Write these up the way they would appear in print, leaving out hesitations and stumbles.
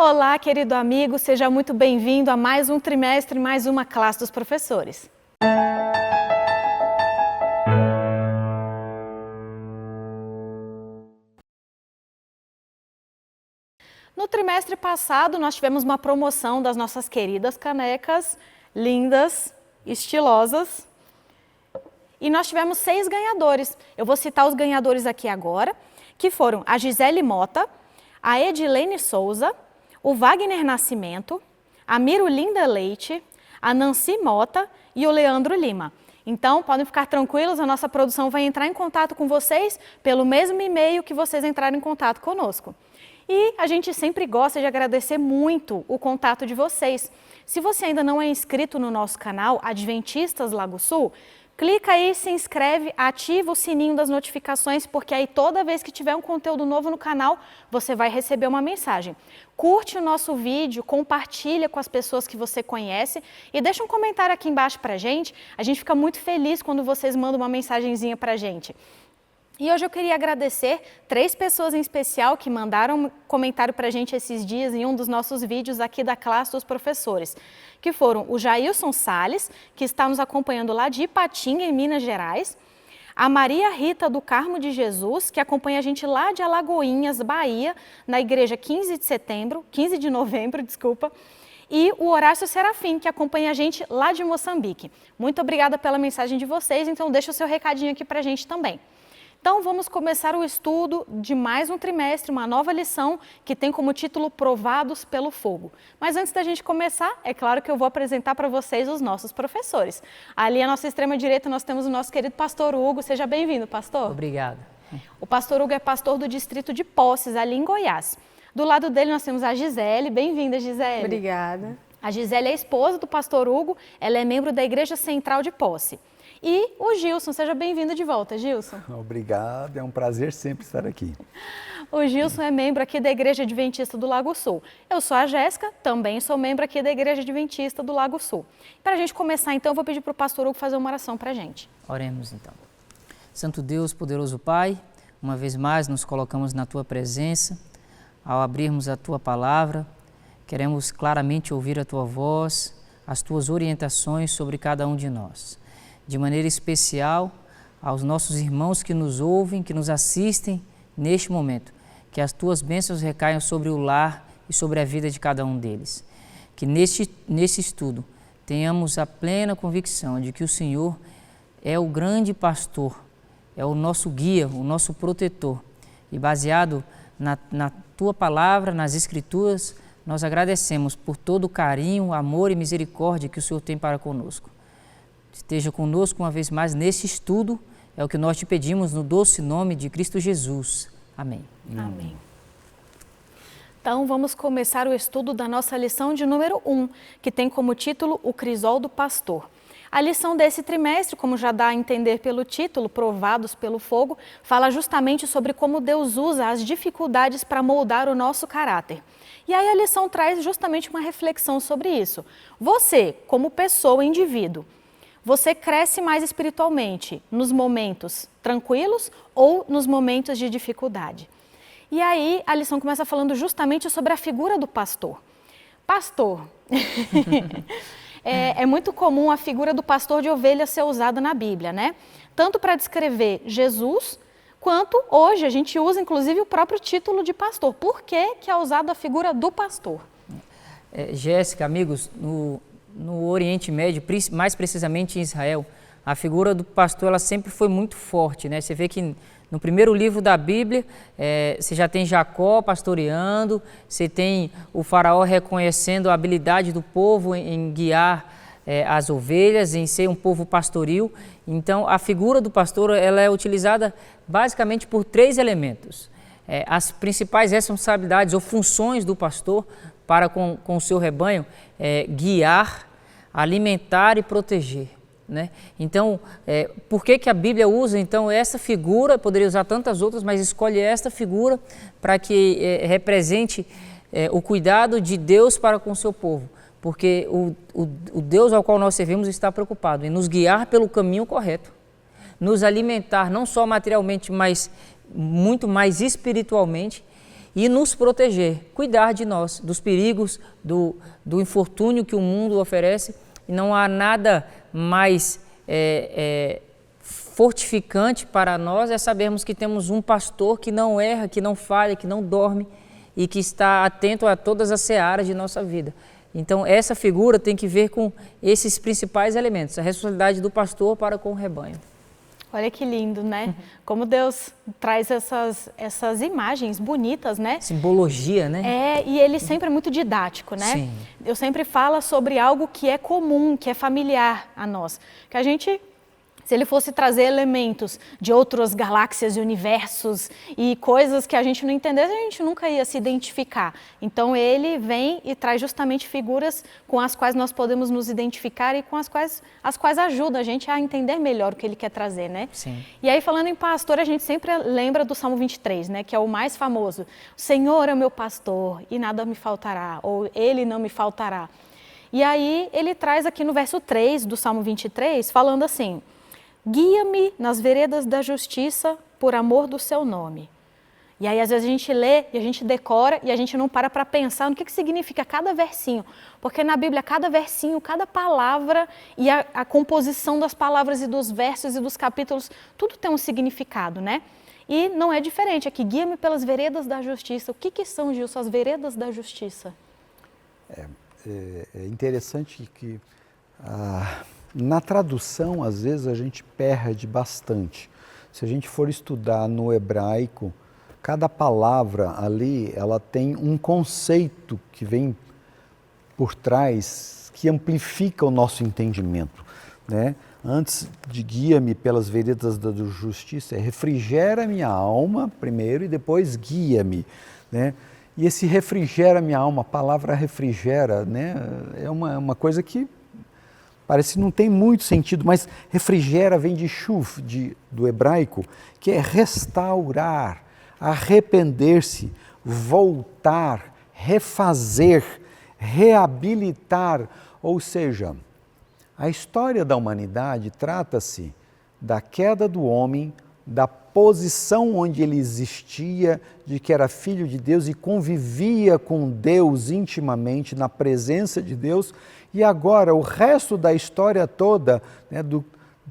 Olá, querido amigo, seja muito bem-vindo a mais um trimestre, mais uma classe dos professores. No trimestre passado, nós tivemos uma promoção das nossas queridas canecas, lindas, estilosas, e nós tivemos 6 ganhadores. Eu vou citar os ganhadores aqui agora, que foram a Gisele Mota, a Edilene Souza, o Wagner Nascimento, a Mirulinda Leite, a Nancy Mota e o Leandro Lima. Então, podem ficar tranquilos, a nossa produção vai entrar em contato com vocês pelo mesmo e-mail que vocês entraram em contato conosco. E a gente sempre gosta de agradecer muito o contato de vocês. Se você ainda não é inscrito no nosso canal Adventistas Lago Sul, clica aí, se inscreve, ativa o sininho das notificações, porque aí toda vez que tiver um conteúdo novo no canal, você vai receber uma mensagem. Curte o nosso vídeo, compartilha com as pessoas que você conhece e deixa um comentário aqui embaixo pra gente. A gente fica muito feliz quando vocês mandam uma mensagenzinha pra gente. E hoje eu queria agradecer 3 pessoas em especial que mandaram um comentário para a gente esses dias em um dos nossos vídeos aqui da classe dos professores, que foram o Jailson Salles, que está nos acompanhando lá de Ipatinga, em Minas Gerais, a Maria Rita do Carmo de Jesus, que acompanha a gente lá de Alagoinhas, Bahia, na igreja 15 de novembro, e o Horácio Serafim, que acompanha a gente lá de Moçambique. Muito obrigada pela mensagem de vocês, então deixa o seu recadinho aqui para a gente também. Então, vamos começar o estudo de mais um trimestre, uma nova lição que tem como título Provados pelo Fogo. Mas antes da gente começar, é claro que eu vou apresentar para vocês os nossos professores. Ali à nossa extrema direita nós temos o nosso querido pastor Hugo. Seja bem-vindo, pastor. Obrigado. O pastor Hugo é pastor do distrito de Poces, ali em Goiás. Do lado dele nós temos a Gisele. Bem-vinda, Gisele. Obrigada. A Gisele é a esposa do pastor Hugo, ela é membro da Igreja Central de Poce. E o Gilson, seja bem-vindo de volta, Gilson. Obrigado, é um prazer sempre estar aqui. O Gilson é membro aqui da Igreja Adventista do Lago Sul. Eu sou a Jéssica, também sou membro aqui da Igreja Adventista do Lago Sul. Para a gente começar, então, eu vou pedir para o pastor Hugo fazer uma oração para a gente. Oremos, então. Santo Deus, poderoso Pai, uma vez mais nos colocamos na Tua presença. Ao abrirmos a Tua palavra, queremos claramente ouvir a Tua voz, as Tuas orientações sobre cada um de nós. De maneira especial aos nossos irmãos que nos ouvem, que nos assistem neste momento, que as Tuas bênçãos recaiam sobre o lar e sobre a vida de cada um deles. Que nesse estudo tenhamos a plena convicção de que o Senhor é o grande pastor, é o nosso guia, o nosso protetor. E baseado na Tua palavra, nas Escrituras, nós agradecemos por todo o carinho, amor e misericórdia que o Senhor tem para conosco. Esteja conosco uma vez mais nesse estudo, é o que nós te pedimos no doce nome de Cristo Jesus. Amém. Amém. Então, vamos começar o estudo da nossa lição de número 1, que tem como título O Crisol do Pastor. A lição desse trimestre, como já dá a entender pelo título, Provados pelo Fogo, fala justamente sobre como Deus usa as dificuldades para moldar o nosso caráter. E aí a lição traz justamente uma reflexão sobre isso. Você, como pessoa, indivíduo, você cresce mais espiritualmente nos momentos tranquilos ou nos momentos de dificuldade? E aí a lição começa falando justamente sobre a figura do pastor. Pastor. É muito comum a figura do pastor de ovelha ser usada na Bíblia, né? Tanto para descrever Jesus, quanto hoje a gente usa inclusive o próprio título de pastor. Por que é usada a figura do pastor? Jéssica, amigos, no Oriente Médio, mais precisamente em Israel, a figura do pastor ela sempre foi muito forte, né? Você vê que no primeiro livro da Bíblia, você já tem Jacó pastoreando, você tem o faraó reconhecendo a habilidade do povo em guiar as ovelhas, em ser um povo pastoril. Então, a figura do pastor ela é utilizada basicamente por 3 elementos. As principais responsabilidades ou funções do pastor para com o seu rebanho guiar, alimentar e proteger, né? Então, por que a Bíblia usa então essa figura? Poderia usar tantas outras, mas escolhe esta figura para que represente o cuidado de Deus para com o seu povo, porque o Deus ao qual nós servimos está preocupado em nos guiar pelo caminho correto, nos alimentar não só materialmente, mas muito mais espiritualmente, e nos proteger, cuidar de nós, dos perigos, do infortúnio que o mundo oferece. E não há nada mais fortificante para nós sabermos que temos um pastor que não erra, que não falha, que não dorme e que está atento a todas as searas de nossa vida. Então, essa figura tem que ver com esses principais elementos, a responsabilidade do pastor para com o rebanho. Olha que lindo, né? Como Deus traz essas imagens bonitas, né? Simbologia, né? E ele sempre é muito didático, né? Sim. Deus sempre fala sobre algo que é comum, que é familiar a nós. Que a gente, se ele fosse trazer elementos de outras galáxias e universos e coisas que a gente não entendesse, a gente nunca ia se identificar. Então ele vem e traz justamente figuras com as quais nós podemos nos identificar e com as quais ajuda a gente a entender melhor o que ele quer trazer, né? Sim. E aí, falando em pastor, a gente sempre lembra do Salmo 23, né? Que é o mais famoso. O Senhor é o meu pastor e nada me faltará, ou ele não me faltará. E aí ele traz aqui no verso 3 do Salmo 23, falando assim: guia-me nas veredas da justiça por amor do seu nome. E aí, às vezes, a gente lê e a gente decora e a gente não para pensar no que significa cada versinho. Porque na Bíblia, cada versinho, cada palavra e a composição das palavras e dos versos e dos capítulos, tudo tem um significado, né? E não é diferente aqui, guia-me pelas veredas da justiça. O que são, Gilson, as veredas da justiça? É interessante que na tradução, às vezes, a gente perde bastante. Se a gente for estudar no hebraico, cada palavra ali, ela tem um conceito que vem por trás, que amplifica o nosso entendimento, né? Antes de guia-me pelas veredas da justiça, refrigera minha alma primeiro e depois guia-me, né? E esse refrigera minha alma, a palavra refrigera, né? É uma coisa que parece que não tem muito sentido, mas refrigera vem de shuf, do hebraico, que é restaurar, arrepender-se, voltar, refazer, reabilitar. Ou seja, a história da humanidade trata-se da queda do homem, da posição onde ele existia, de que era filho de Deus e convivia com Deus intimamente, na presença de Deus. E agora, o resto da história toda, né, do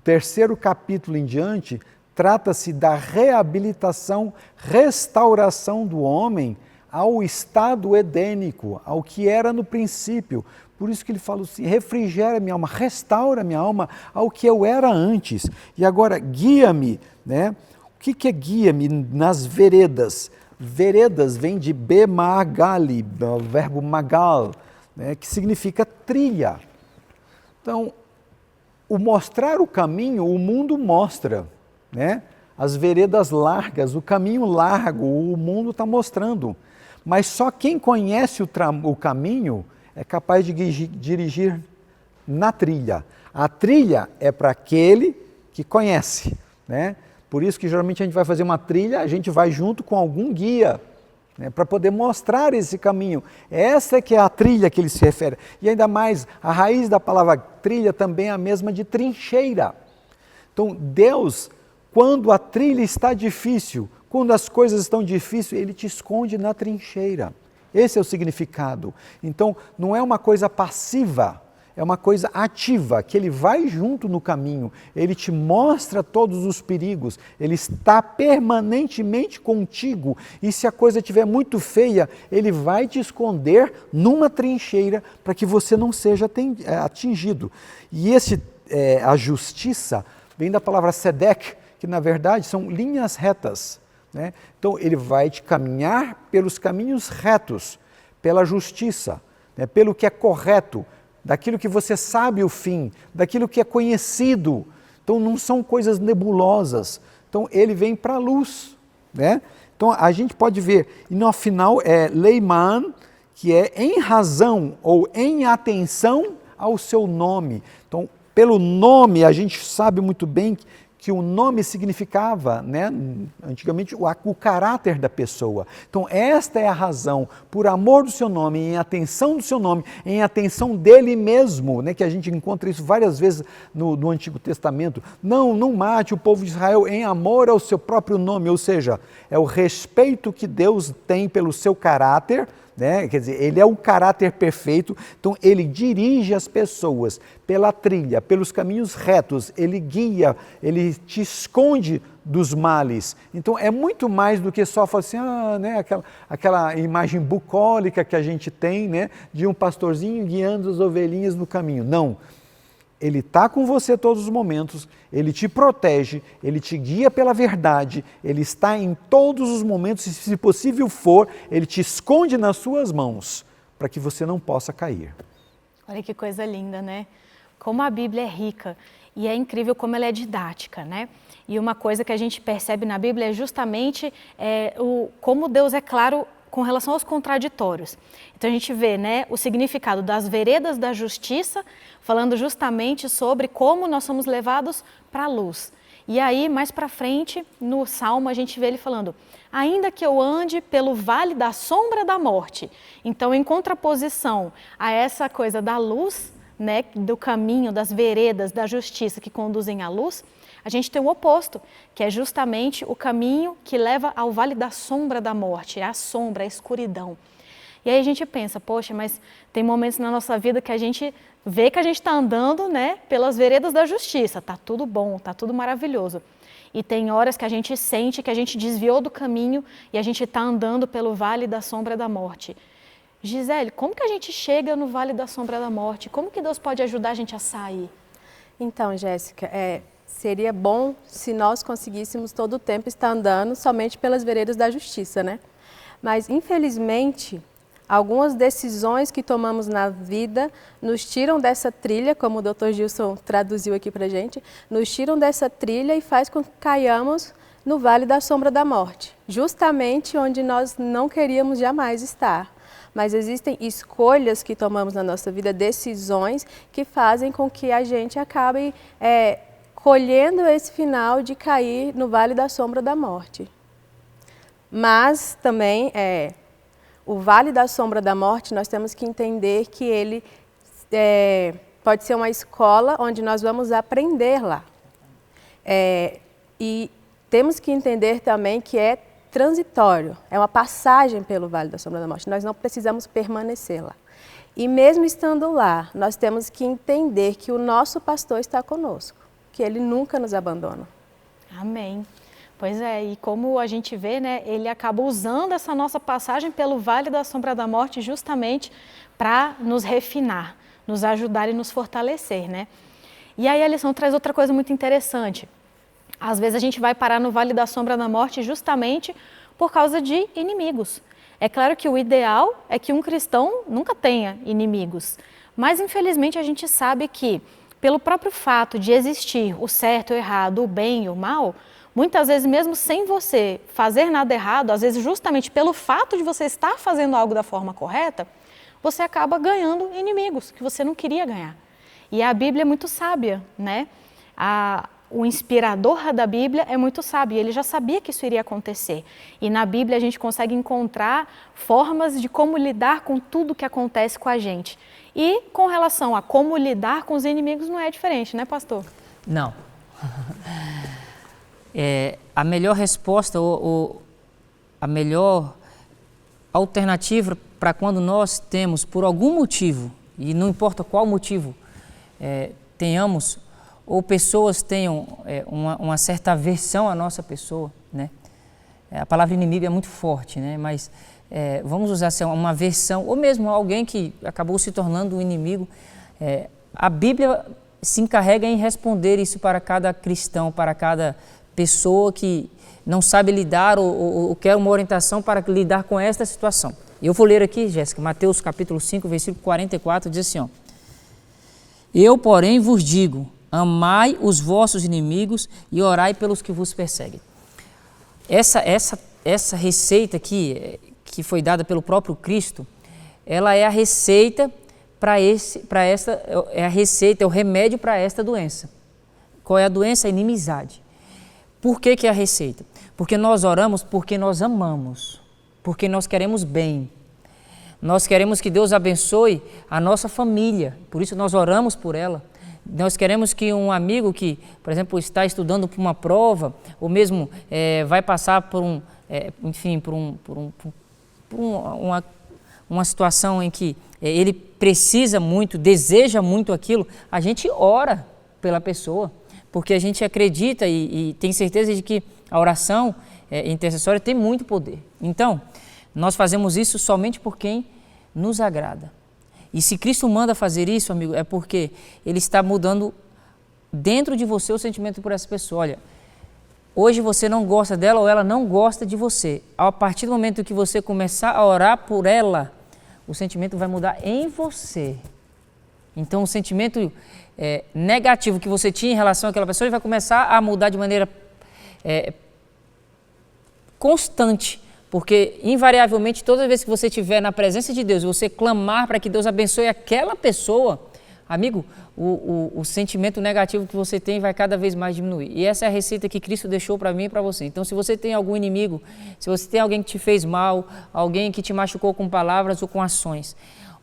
terceiro capítulo em diante, trata-se da reabilitação, restauração do homem ao estado edênico, ao que era no princípio. Por isso que ele fala assim, refrigera minha alma, restaura minha alma ao que eu era antes. E agora, guia-me, né? O que é guia-me nas veredas? Veredas vem de bemagali, o verbo magal, né? Que significa trilha. Então, o mostrar o caminho, o mundo mostra, né? As veredas largas, o caminho largo, o mundo está mostrando. Mas só quem conhece o caminho é capaz de dirigir na trilha. A trilha é para aquele que conhece, né? Por isso que geralmente a gente vai fazer uma trilha, a gente vai junto com algum guia, né, para poder mostrar esse caminho. Essa é que é a trilha que ele se refere. E ainda mais, a raiz da palavra trilha também é a mesma de trincheira. Então, Deus, quando a trilha está difícil, quando as coisas estão difíceis, Ele te esconde na trincheira. Esse é o significado. Então, não é uma coisa passiva, é uma coisa ativa, que Ele vai junto no caminho, Ele te mostra todos os perigos, Ele está permanentemente contigo e se a coisa estiver muito feia, Ele vai te esconder numa trincheira para que você não seja atingido. E a justiça vem da palavra sedek, que na verdade são linhas retas, né? Então Ele vai te caminhar pelos caminhos retos, pela justiça, né? Pelo que é correto, daquilo que você sabe o fim, daquilo que é conhecido. Então não são coisas nebulosas. Então Ele vem para a luz, né? Então a gente pode ver, e no final é leiman, que é em razão ou em atenção ao seu nome. Então pelo nome a gente sabe muito bem que o nome significava, né, antigamente, o caráter da pessoa. Então, esta é a razão, por amor do seu nome, em atenção do seu nome, em atenção dele mesmo, né, que a gente encontra isso várias vezes no Antigo Testamento. Não mate o povo de Israel em amor ao seu próprio nome, ou seja, é o respeito que Deus tem pelo seu caráter, né? Quer dizer, ele é o caráter perfeito, então ele dirige as pessoas pela trilha, pelos caminhos retos, ele guia, ele te esconde dos males. Então é muito mais do que só falar assim, né? aquela imagem bucólica que a gente tem, né? De um pastorzinho guiando as ovelhinhas no caminho. Não. Ele está com você todos os momentos, ele te protege, ele te guia pela verdade, ele está em todos os momentos, e se possível for, ele te esconde nas suas mãos, para que você não possa cair. Olha que coisa linda, né? Como a Bíblia é rica e é incrível como ela é didática, né? E uma coisa que a gente percebe na Bíblia é justamente como Deus é claro com relação aos contraditórios. Então a gente vê, né, o significado das veredas da justiça, falando justamente sobre como nós somos levados para a luz. E aí, mais para frente, no Salmo, a gente vê ele falando, ainda que eu ande pelo vale da sombra da morte. Então, em contraposição a essa coisa da luz, né, do caminho, das veredas da justiça que conduzem à luz, a gente tem o oposto, que é justamente o caminho que leva ao vale da sombra da morte, a sombra, a escuridão. E aí a gente pensa, poxa, mas tem momentos na nossa vida que a gente vê que a gente está andando, né, pelas veredas da justiça, tá tudo bom, tá tudo maravilhoso. E tem horas que a gente sente que a gente desviou do caminho e a gente está andando pelo vale da sombra da morte. Gisele, como que a gente chega no vale da sombra da morte? Como que Deus pode ajudar a gente a sair? Então, Jéssica, seria bom se nós conseguíssemos todo o tempo estar andando somente pelas veredas da justiça, né? Mas, infelizmente, algumas decisões que tomamos na vida nos tiram dessa trilha, como o Dr. Gilson traduziu aqui para a gente, nos tiram dessa trilha e faz com que caiamos no Vale da Sombra da Morte, justamente onde nós não queríamos jamais estar. Mas existem escolhas que tomamos na nossa vida, decisões que fazem com que a gente acabe colhendo esse final de cair no Vale da Sombra da Morte. Mas também, o Vale da Sombra da Morte, nós temos que entender que ele pode ser uma escola onde nós vamos aprender lá. E temos que entender também que é transitório, é uma passagem pelo Vale da Sombra da Morte, nós não precisamos permanecer lá. E mesmo estando lá, nós temos que entender que o nosso pastor está conosco, que ele nunca nos abandona. Amém. Pois é, e como a gente vê, né, ele acaba usando essa nossa passagem pelo Vale da Sombra da Morte justamente para nos refinar, nos ajudar e nos fortalecer, né? E aí a lição traz outra coisa muito interessante. Às vezes a gente vai parar no Vale da Sombra da Morte justamente por causa de inimigos. É claro que o ideal é que um cristão nunca tenha inimigos, mas infelizmente a gente sabe que pelo próprio fato de existir o certo, o errado, o bem e o mal, muitas vezes mesmo sem você fazer nada errado, às vezes justamente pelo fato de você estar fazendo algo da forma correta, você acaba ganhando inimigos que você não queria ganhar. E a Bíblia é muito sábia, né? O inspirador da Bíblia é muito sábio, ele já sabia que isso iria acontecer. E na Bíblia a gente consegue encontrar formas de como lidar com tudo que acontece com a gente. E com relação a como lidar com os inimigos não é diferente, né, pastor? Não. A melhor resposta ou a melhor alternativa para quando nós temos, por algum motivo, e não importa qual motivo, tenhamos ou pessoas tenham uma certa aversão à nossa pessoa, né? A palavra inimigo é muito forte, né? Mas vamos usar uma aversão, ou mesmo alguém que acabou se tornando um inimigo. A Bíblia se encarrega em responder isso para cada cristão, para cada pessoa que não sabe lidar ou quer uma orientação para lidar com esta situação. Eu vou ler aqui, Jéssica, Mateus capítulo 5, versículo 44, diz assim, ó: Eu, porém, vos digo, amai os vossos inimigos e orai pelos que vos perseguem. Essa receita aqui, que foi dada pelo próprio Cristo, ela é a receita é o remédio para esta doença. Qual é a doença? A inimizade. Por que é a receita? Porque nós oramos porque nós amamos, porque nós queremos bem. Nós queremos que Deus abençoe a nossa família, por isso nós oramos por ela. Nós queremos que um amigo que, por exemplo, está estudando para uma prova, ou mesmo vai passar por uma situação em que ele precisa muito, deseja muito aquilo, a gente ora pela pessoa, porque a gente acredita e tem certeza de que a oração intercessória tem muito poder. Então, nós fazemos isso somente por quem nos agrada. E se Cristo manda fazer isso, amigo, é porque Ele está mudando dentro de você o sentimento por essa pessoa. Olha, hoje você não gosta dela ou ela não gosta de você. A partir do momento que você começar a orar por ela, o sentimento vai mudar em você. Então, o sentimento negativo que você tinha em relação àquela pessoa, ele vai começar a mudar de maneira constante. Porque, invariavelmente, toda vez que você estiver na presença de Deus e você clamar para que Deus abençoe aquela pessoa, amigo, o sentimento negativo que você tem vai cada vez mais diminuir. E essa é a receita que Cristo deixou para mim e para você. Então, se você tem algum inimigo, se você tem alguém que te fez mal, alguém que te machucou com palavras ou com ações,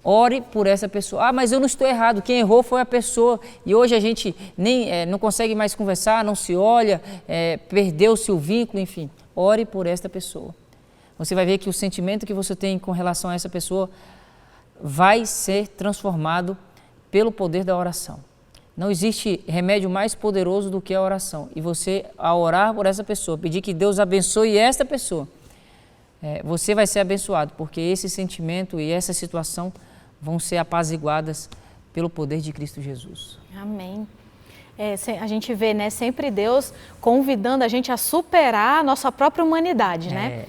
ore por essa pessoa. Ah, mas eu não estou errado, quem errou foi a pessoa. E hoje a gente nem não consegue mais conversar, não se olha, perdeu-se o vínculo, enfim. Ore por esta pessoa. Você vai ver que o sentimento que você tem com relação a essa pessoa vai ser transformado pelo poder da oração. Não existe remédio mais poderoso do que a oração. E você, ao orar por essa pessoa, pedir que Deus abençoe esta pessoa, você vai ser abençoado, porque esse sentimento e essa situação vão ser apaziguadas pelo poder de Cristo Jesus. Amém. A gente vê, né, sempre Deus convidando a gente a superar a nossa própria humanidade, né?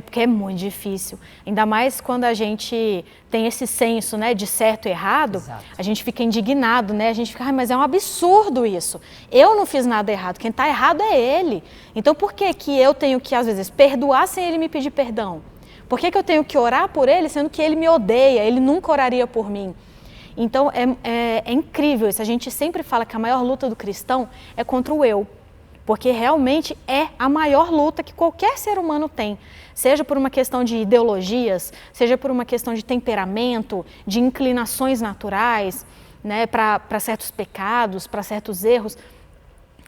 Porque é muito difícil. Ainda mais quando a gente tem esse senso, né, de certo e errado. Exato. A gente fica indignado, né? A gente fica, mas é um absurdo isso. Eu não fiz nada errado, quem está errado é ele. Então por que eu tenho que, às vezes, perdoar sem ele me pedir perdão? Por que eu tenho que orar por ele, sendo que ele me odeia, ele nunca oraria por mim? Então, é incrível isso. A gente sempre fala que a maior luta do cristão é contra o eu, porque realmente é a maior luta que qualquer ser humano tem, seja por uma questão de ideologias, seja por uma questão de temperamento, de inclinações naturais, né, para certos pecados, para certos erros.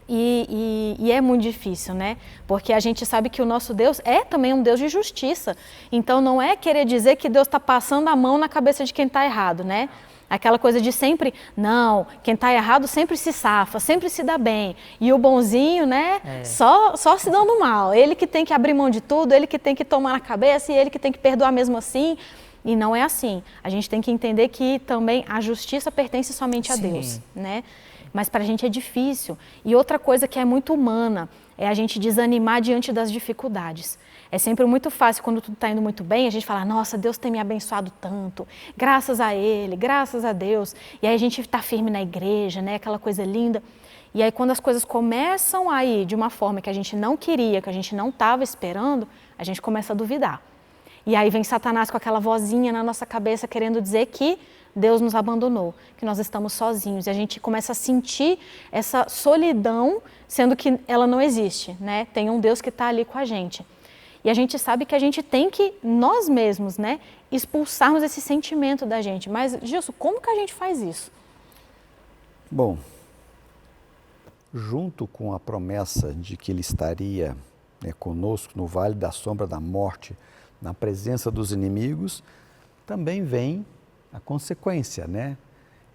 E é muito difícil, né? Porque a gente sabe que o nosso Deus é também um Deus de justiça. Então, não é querer dizer que Deus está passando a mão na cabeça de quem está errado, né? Aquela coisa de sempre, não, quem está errado sempre se safa, sempre se dá bem. E o bonzinho, né, só se dando mal. Ele que tem que abrir mão de tudo, ele que tem que tomar na cabeça e ele que tem que perdoar mesmo assim. E não é assim. A gente tem que entender que também a justiça pertence somente a Deus, né? Mas para a gente é difícil. E outra coisa que é muito humana é a gente desanimar diante das dificuldades. É sempre muito fácil, quando tudo está indo muito bem, a gente fala, nossa, Deus tem me abençoado tanto, graças a Ele, graças a Deus. E aí a gente está firme na igreja, né? Aquela coisa linda. E aí quando as coisas começam a ir de uma forma que a gente não queria, que a gente não estava esperando, a gente começa a duvidar. E aí vem Satanás com aquela vozinha na nossa cabeça querendo dizer que Deus nos abandonou, que nós estamos sozinhos. E a gente começa a sentir essa solidão, sendo que ela não existe, né? Tem um Deus que está ali com a gente. E a gente sabe que a gente tem que, nós mesmos, né, expulsarmos esse sentimento da gente. Mas, Gilson, como que a gente faz isso? Bom, junto com a promessa de que Ele estaria conosco no vale da sombra da morte, na presença dos inimigos, também vem a consequência, né?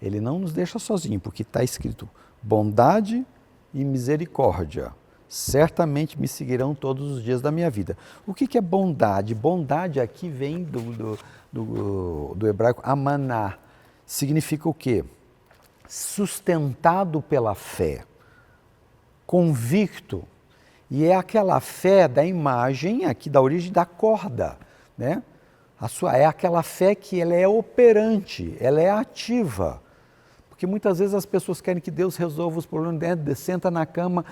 Ele não nos deixa sozinhos, porque está escrito, bondade e misericórdia certamente me seguirão todos os dias da minha vida. O que é bondade? Bondade aqui vem do hebraico amaná. Significa o quê? Sustentado pela fé, convicto. E é aquela fé da imagem, aqui da origem da corda, né? É aquela fé que ela é operante, ela é ativa. Porque muitas vezes as pessoas querem que Deus resolva os problemas, né? Senta na cama,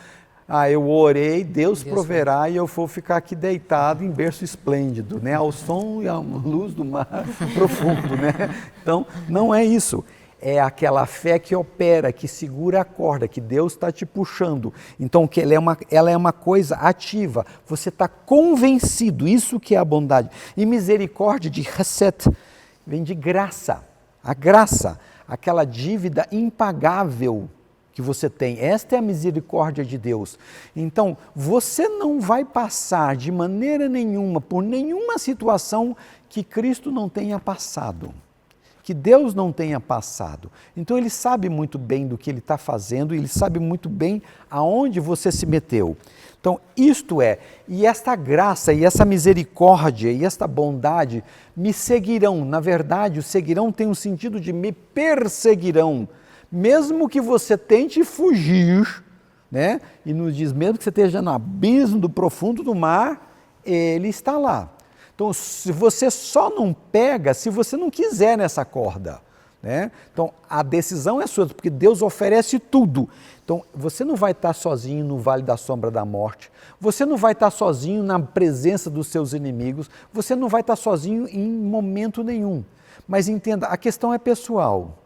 eu orei, Deus proverá e eu vou ficar aqui deitado em berço esplêndido, né? Ao som e à luz do mar profundo, né? Então, não é isso. é aquela fé que opera, que segura a corda, que Deus está te puxando. Então, que ela é uma coisa ativa. Você está convencido, isso que é a bondade. E misericórdia de chesed vem de graça. A graça, aquela dívida impagável que você tem. Esta é a misericórdia de Deus. Então, você não vai passar de maneira nenhuma, por nenhuma situação que Cristo não tenha passado. Que Deus não tenha passado. Então Ele sabe muito bem do que Ele está fazendo, Ele sabe muito bem aonde você se meteu. Então, isto é, e esta graça, e essa misericórdia, e esta bondade me seguirão. Na verdade, o seguirão tem um sentido de me perseguirão. Mesmo que você tente fugir, né? E nos diz, mesmo que você esteja no abismo do profundo do mar, Ele está lá. Então, se você só não pega, se você não quiser nessa corda, né? Então, a decisão é sua, porque Deus oferece tudo. Então, você não vai estar sozinho no vale da sombra da morte, você não vai estar sozinho na presença dos seus inimigos, você não vai estar sozinho em momento nenhum. Mas entenda, a questão é pessoal.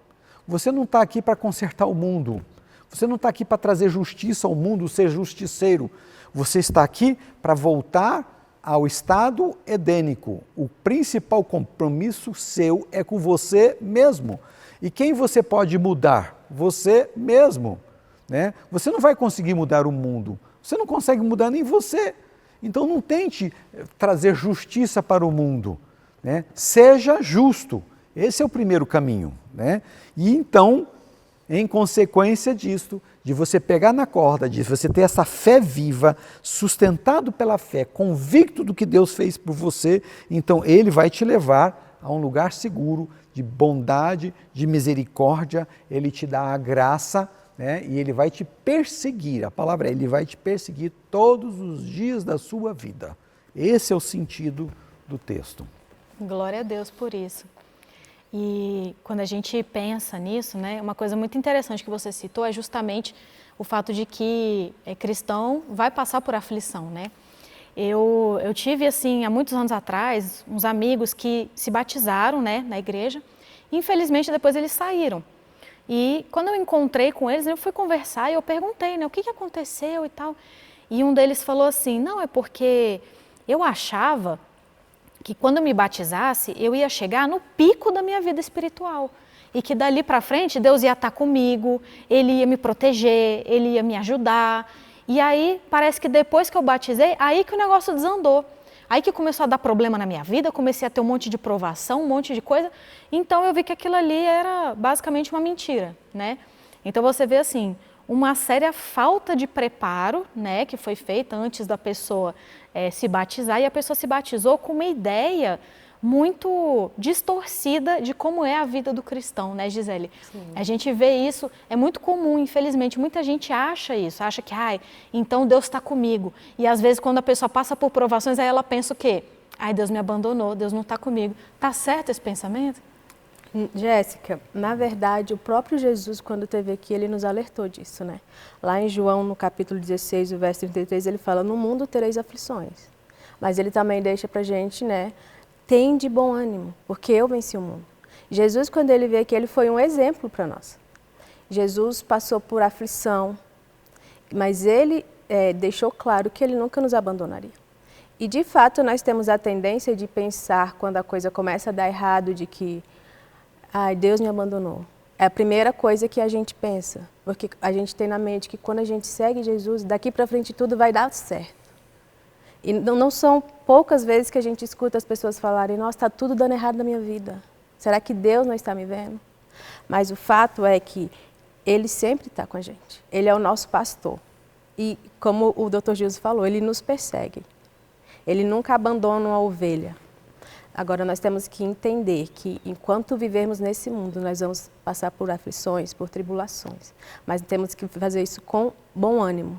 Você não está aqui para consertar o mundo, você não está aqui para trazer justiça ao mundo, ser justiceiro. Você está aqui para voltar ao estado edênico. O principal compromisso seu é com você mesmo. E quem você pode mudar? Você mesmo. Né? Você não vai conseguir mudar o mundo. Você não consegue mudar nem você. Então não tente trazer justiça para o mundo. Né? Seja justo. Esse é o primeiro caminho. Né? E então, em consequência disto, de você pegar na corda, de você ter essa fé viva, sustentado pela fé, convicto do que Deus fez por você, então Ele vai te levar a um lugar seguro, de bondade, de misericórdia, Ele te dá a graça, né? E Ele vai te perseguir, a palavra é, Ele vai te perseguir todos os dias da sua vida. Esse é o sentido do texto. Glória a Deus por isso. E quando a gente pensa nisso, né, uma coisa muito interessante que você citou é justamente o fato de que cristão vai passar por aflição, né? Eu tive, assim, há muitos anos atrás, uns amigos que se batizaram, né, na igreja. Infelizmente, depois eles saíram. E quando eu encontrei com eles, eu fui conversar e eu perguntei, né, o que aconteceu e tal. E um deles falou assim, não, é porque eu achava que quando eu me batizasse, eu ia chegar no pico da minha vida espiritual. E que dali para frente, Deus ia estar comigo, Ele ia me proteger, Ele ia me ajudar. E aí, parece que depois que eu batizei, aí que o negócio desandou. Aí que começou a dar problema na minha vida, comecei a ter um monte de provação, um monte de coisa. Então, eu vi que aquilo ali era basicamente uma mentira, né? Então, você vê assim, uma séria falta de preparo, né, que foi feita antes da pessoa se batizar, e a pessoa se batizou com uma ideia muito distorcida de como é a vida do cristão, né, Gisele? Sim. A gente vê isso, é muito comum, infelizmente, muita gente acha isso, acha que, então Deus está comigo. E às vezes quando a pessoa passa por provações, aí ela pensa o quê? Deus me abandonou, Deus não está comigo. Tá certo esse pensamento? Jéssica, na verdade, o próprio Jesus, quando esteve aqui, ele nos alertou disso, né? Lá em João, no capítulo 16, o verso 33, ele fala, no mundo tereis aflições. Mas ele também deixa pra gente, né? Tem de bom ânimo, porque eu venci o mundo. Jesus, quando ele veio aqui, ele foi um exemplo para nós. Jesus passou por aflição, mas ele deixou claro que ele nunca nos abandonaria. E, de fato, nós temos a tendência de pensar, quando a coisa começa a dar errado, de que Deus me abandonou. É a primeira coisa que a gente pensa, porque a gente tem na mente que quando a gente segue Jesus, daqui para frente tudo vai dar certo. E não são poucas vezes que a gente escuta as pessoas falarem, nossa, está tudo dando errado na minha vida. Será que Deus não está me vendo? Mas o fato é que Ele sempre está com a gente. Ele é o nosso pastor. E como o Dr. Gilson falou, Ele nos persegue. Ele nunca abandona uma ovelha. Agora, nós temos que entender que, enquanto vivermos nesse mundo, nós vamos passar por aflições, por tribulações. Mas temos que fazer isso com bom ânimo,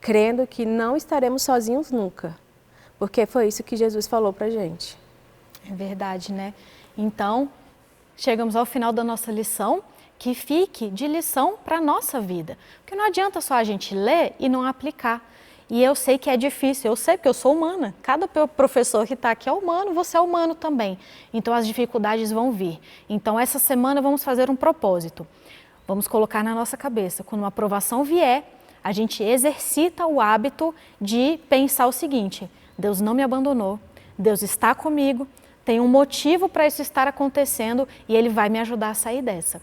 crendo que não estaremos sozinhos nunca. Porque foi isso que Jesus falou pra gente. É verdade, né? Então, chegamos ao final da nossa lição, que fique de lição para a nossa vida. Porque não adianta só a gente ler e não aplicar. E eu sei que é difícil, eu sei porque eu sou humana. Cada professor que está aqui é humano, você é humano também. Então as dificuldades vão vir. Então essa semana vamos fazer um propósito. Vamos colocar na nossa cabeça, quando uma aprovação vier, a gente exercita o hábito de pensar o seguinte: Deus não me abandonou, Deus está comigo, tem um motivo para isso estar acontecendo e Ele vai me ajudar a sair dessa.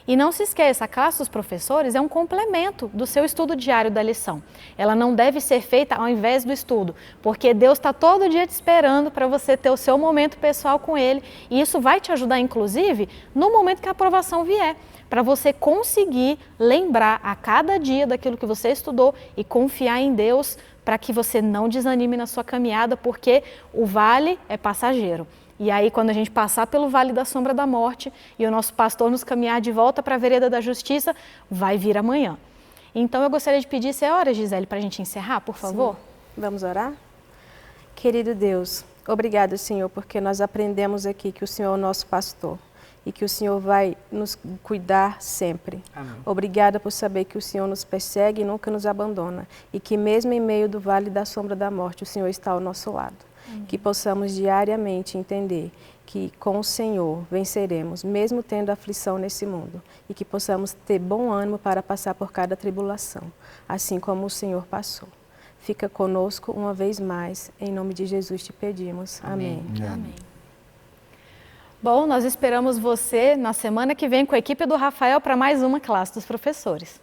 E não se esqueça, a classe dos professores é um complemento do seu estudo diário da lição. Ela não deve ser feita ao invés do estudo, porque Deus está todo dia te esperando para você ter o seu momento pessoal com Ele. E isso vai te ajudar, inclusive, no momento que a aprovação vier, para você conseguir lembrar a cada dia daquilo que você estudou e confiar em Deus para que você não desanime na sua caminhada, porque o vale é passageiro. E aí, quando a gente passar pelo vale da sombra da morte e o nosso pastor nos caminhar de volta para a vereda da justiça, vai vir amanhã. Então, eu gostaria de pedir, se é hora, Gisele, para a gente encerrar, por favor? Sim. Vamos orar? Querido Deus, obrigado, Senhor, porque nós aprendemos aqui que o Senhor é o nosso pastor e que o Senhor vai nos cuidar sempre. Amém. Obrigada por saber que o Senhor nos persegue e nunca nos abandona e que mesmo em meio do vale da sombra da morte, o Senhor está ao nosso lado. Que possamos diariamente entender que com o Senhor venceremos, mesmo tendo aflição nesse mundo, e que possamos ter bom ânimo para passar por cada tribulação, assim como o Senhor passou. Fica conosco uma vez mais, em nome de Jesus te pedimos. Amém. Amém. Bom, nós esperamos você na semana que vem com a equipe do Rafael para mais uma classe dos professores.